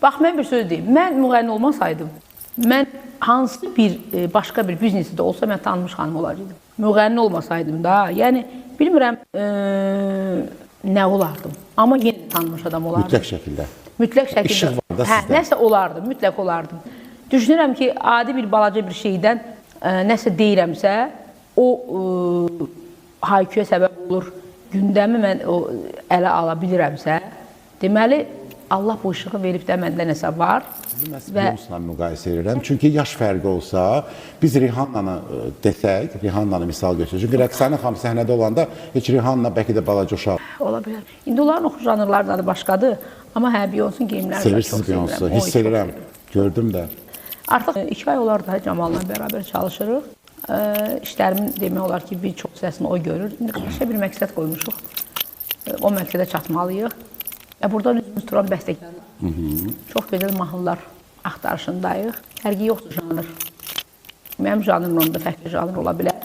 Bax, mən bir söz deyim. Mən müğənni olmasaydım, mən hansı bir başqa bir biznesi də olsa mən tanınmış xanım olacaqdım. Müğənni olmasaydım da, yəni bilmirəm nə olardım. Amma yenə tanınmış adam olardım. Mütləq şəkildə. Mütləq şəkildə. İşıq var da sizdə. Nəsə olardım, mütləq olardım. Düşünürəm ki, adi bir balaca bir şeydən nəsə deyirəmsə, o hayküyə səbəb olur, gündəmi mən ələ ala bilirəmsə, deməli, Allah bu işığı verib də məndə nəsə var. Sizi məhz Beyoncé-la müqayisə edirəm. Çünki yaş fərqi olsa, biz Rihanna'nı desək, Rihanna'nı misal götürəcək. Çünki Rəqsanə xanım səhnədə olanda heç Rihanna bəlkə də balaca uşaq. Ola bilər. İndi onların oxu janrları da başqadır. Amma Beyoncé geyimləri də çox Sevirsiniz sevirəm. Beyoncé, hiss edirəm, gördüm də. Artıq 2 ay olar da Cəmal'la bərabər çalışırıq. İşlərimin demək olar ki, bir çox hissəsini o görür. İndi qarşıya bir məqsəd qoymuşuq. O məqsədə çatmalıyıq. Buradan üzümüz turan bəstəkarlar. Çox gözəl mahnılar axtarışındayıq. Fərqi yoxdur janr. Mənim janrım da fərqli janr ola bilər.